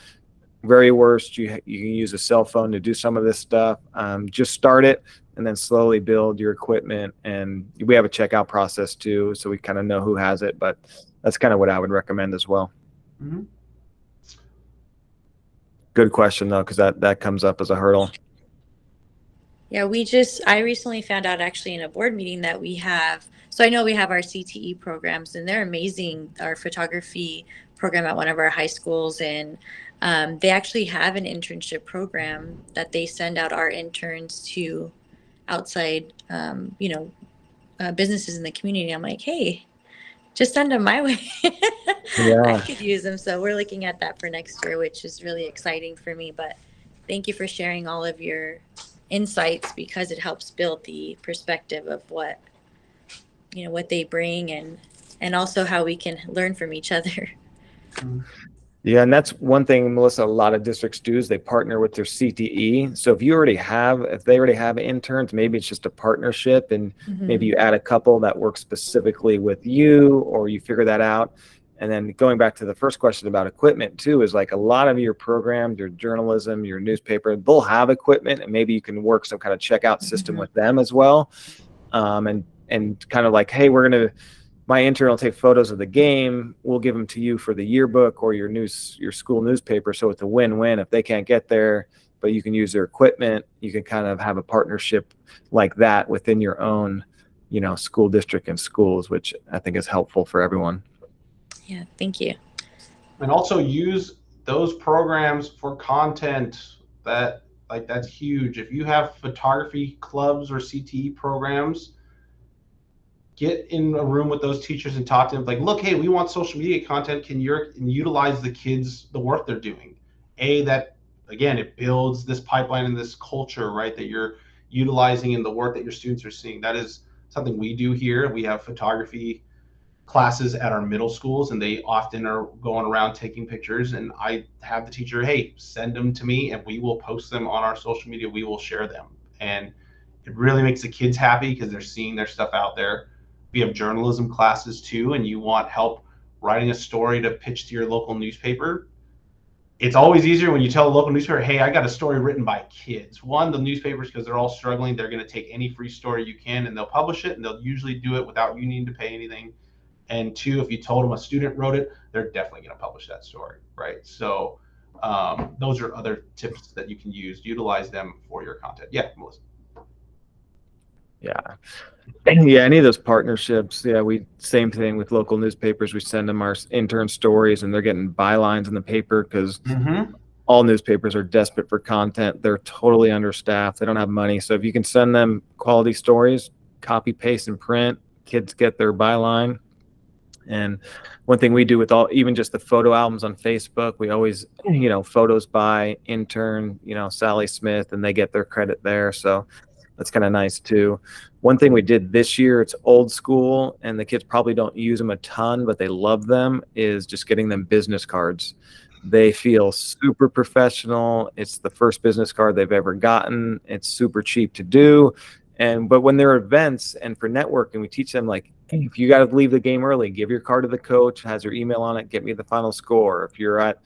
A: Very worst, you can use a cell phone to do some of this stuff. Just start it and then slowly build your equipment. And we have a checkout process too, so we kind of know who has it. But that's kind of what I would recommend as well.
B: Mm-hmm.
A: Good question though, because that comes up as a hurdle.
C: Yeah, I recently found out actually in a board meeting that so I know we have our CTE programs, and they're amazing. Our photography program at one of our high schools, and They actually have an internship program that they send out our interns to outside, businesses in the community. I'm like, hey, just send them my way. I
A: Yeah.
C: could use them. So we're looking at that for next year, which is really exciting for me. But thank you for sharing all of your insights, because it helps build the perspective of what they bring, and also how we can learn from each other.
A: Yeah, and that's one thing, Melissa, a lot of districts do is they partner with their CTE. So if they already have interns, maybe it's just a partnership, and maybe you add a couple that work specifically with you, or you figure that out. And then going back to the first question about equipment too, is like a lot of your programs, your journalism, your newspaper, they'll have equipment, and maybe you can work some kind of checkout system with them as well. And kind of like, hey, my intern will take photos of the game. We'll give them to you for the yearbook or your school newspaper. So it's a win-win. If they can't get there, but you can use their equipment, you can kind of have a partnership like that within your own, school district and schools, which I think is helpful for everyone.
C: Yeah, thank you.
B: And also use those programs for content. That's huge. If you have photography clubs or CTE programs, get in a room with those teachers and talk to them. Like, look, hey, we want social media content. Can you utilize the work they're doing? That, again, it builds this pipeline and this culture, right, that you're utilizing in the work that your students are seeing. That is something we do here. We have photography classes at our middle schools, and they often are going around taking pictures. And I have the teacher, hey, send them to me, and we will post them on our social media. We will share them. And it really makes the kids happy because they're seeing their stuff out there. We have journalism classes too, and you want help writing a story to pitch to your local newspaper. It's always easier when you tell a local newspaper, hey, I got a story written by kids. One, the newspapers, because they're all struggling, they're going to take any free story you can and they'll publish it, and they'll usually do it without you needing to pay anything. And two, if you told them a student wrote it, they're definitely going to publish that story, right? So those are other tips that you can utilize them for your content. Yeah, Melissa.
A: Yeah. Yeah, any of those partnerships. Yeah, same thing with local newspapers. We send them our intern stories, and they're getting bylines in the paper because all newspapers are desperate for content. They're totally understaffed. They don't have money. So if you can send them quality stories, copy, paste, and print, kids get their byline. And one thing we do with even just the photo albums on Facebook, we always, photos by intern, Sally Smith, and they get their credit there. So that's kind of nice too. One thing we did this year, it's old school, and the kids probably don't use them a ton, but they love them, is just getting them business cards. They feel super professional. It's the first business card they've ever gotten. It's super cheap to do. But when there are events and for networking, we teach them, like, hey, if you got to leave the game early, give your card to the coach, has your email on it, get me the final score. If you're at,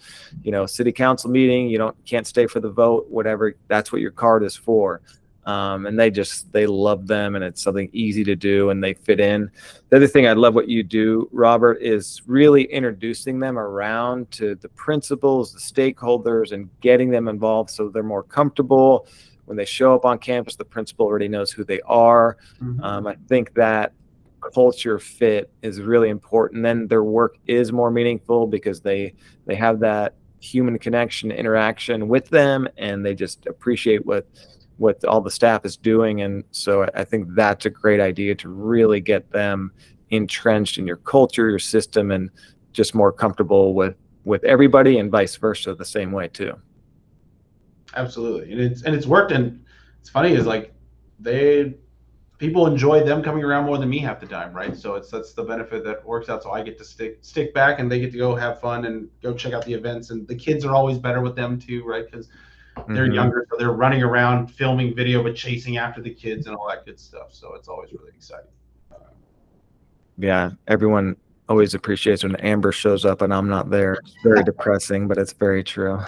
A: city council meeting, can't stay for the vote, whatever, that's what your card is for. And they love them, and it's something easy to do, and they fit in. The other thing I love what you do, Robert, is really introducing them around to the principals, the stakeholders, and getting them involved so they're more comfortable. When they show up on campus, the principal already knows who they are. I think that culture fit is really important. Then their work is more meaningful because they have that human connection, interaction with them, and they just appreciate what all the staff is doing. And so I think that's a great idea to really get them entrenched in your culture, your system, and just more comfortable with everybody, and vice versa the same way too.
B: Absolutely. And it's worked. And it's funny is, like, people enjoy them coming around more than me half the time, right? So that's the benefit that works out. So I get to stick back, and they get to go have fun and go check out the events, and the kids are always better with them too, right? Because they're younger, so they're running around filming video but chasing after the kids and all that good stuff. So it's always really exciting.
A: Yeah, everyone always appreciates when Amber shows up and I'm not there. It's very depressing, but it's very true.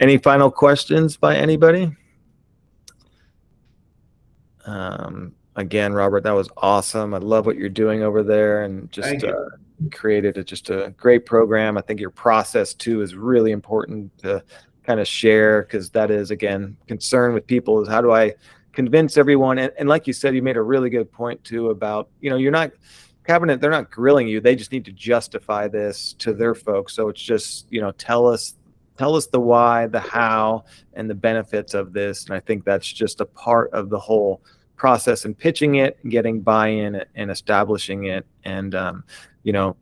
A: Any final questions by anybody? Again, Robert, that was awesome. I love what you're doing over there, and just created just a great program. I think your process too is really important to kind of share, because that is, again, concern with people is how do I convince everyone? And like you said, you made a really good point too about, you're not cabinet, they're not grilling you. They just need to justify this to their folks. So it's just, tell us the why, the how, and the benefits of this. And I think that's just a part of the whole process and pitching it, getting buy-in and establishing it. And,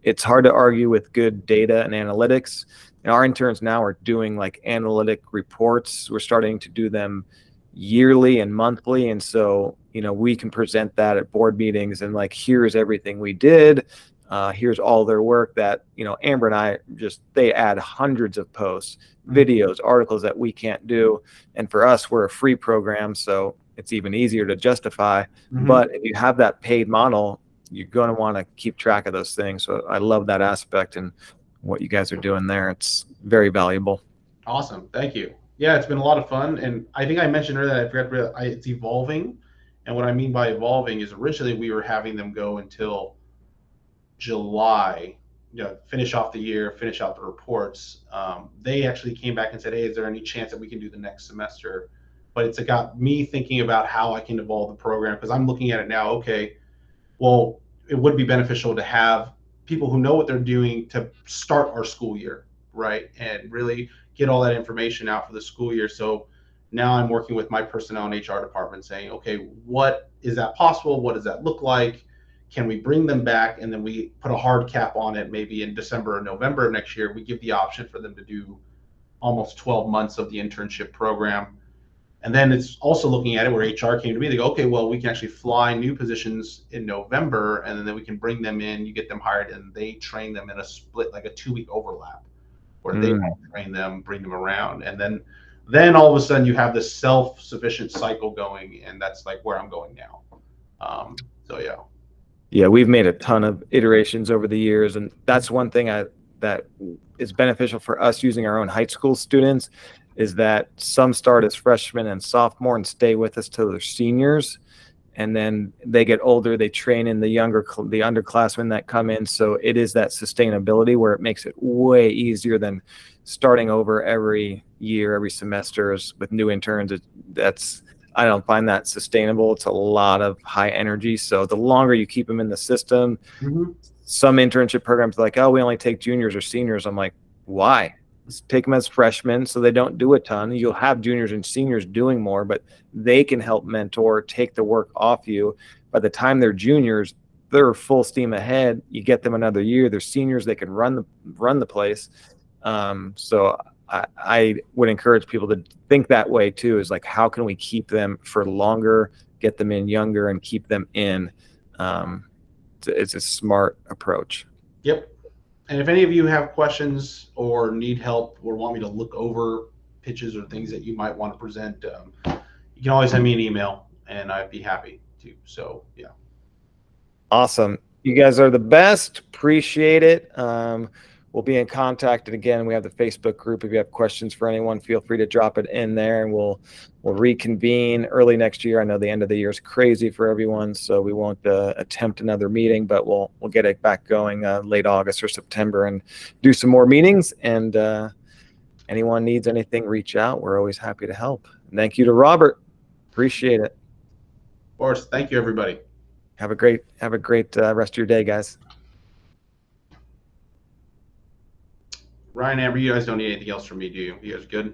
A: it's hard to argue with good data and analytics. And our interns now are doing like analytic reports. We're starting to do them yearly and monthly. And so, we can present that at board meetings and like, here's everything we did. Here's all their work that, Amber and I they add hundreds of posts, videos, articles that we can't do. And for us, we're a free program, so it's even easier to justify. But if you have that paid model, you're going to want to keep track of those things. So I love that aspect and what you guys are doing there. It's very valuable.
B: Awesome. Thank you. Yeah, it's been a lot of fun. And I think I mentioned earlier, it's evolving. And what I mean by evolving is originally we were having them go until July, finish off the year, finish out the reports. They actually came back and said, hey, is there any chance that we can do the next semester? But it's got me thinking about how I can evolve the program, because I'm looking at it now, okay, well, it would be beneficial to have people who know what they're doing to start our school year, right? And really get all that information out for the school year. So now I'm working with my personnel and HR department saying, okay, what is that possible? What does that look like? Can we bring them back? And then we put a hard cap on it. Maybe in December or November of next year, we give the option for them to do almost 12 months of the internship program. And then it's also looking at it where HR came to me. They go, okay, well, we can actually fly new positions in November, and then we can bring them in, you get them hired, and they train them in a split, like a 2-week overlap, where they train them, bring them around. And then all of a sudden you have this self-sufficient cycle going, and that's like where I'm going now. So yeah.
A: Yeah, we've made a ton of iterations over the years, and that's one thing that is beneficial for us using our own high school students, is that some start as freshmen and sophomore and stay with us till they're seniors, and then they get older, they train in the underclassmen that come in. So it is that sustainability where it makes it way easier than starting over every year, every semester with new interns. I don't find that sustainable. It's a lot of high energy. So the longer you keep them in the system, some internship programs are like, oh, we only take juniors or seniors. I'm like, why? Let's take them as freshmen so they don't do a ton. You'll have juniors and seniors doing more, but they can help mentor, take the work off you. By the time they're juniors, they're full steam ahead. You get them another year. They're seniors. They can run the place. So I would encourage people to think that way too, is like, how can we keep them for longer, get them in younger, and keep them in? It's a smart approach.
B: Yep. And if any of you have questions or need help or want me to look over pitches or things that you might want to present, you can always send me an email and I'd be happy to. So yeah.
A: Awesome. You guys are the best. Appreciate it. We'll be in contact. And again, we have the Facebook group. If you have questions for anyone, feel free to drop it in there, and we'll reconvene early next year. I know the end of the year is crazy for everyone, so we won't attempt another meeting, but we'll get it back going late August or September and do some more meetings. And anyone needs anything, reach out. We're always happy to help. And thank you to Robert. Appreciate it.
B: Of course. Thank you, everybody.
A: Have a great rest of your day, guys.
B: Ryan, Amber, you guys don't need anything else from me, do you? You guys good?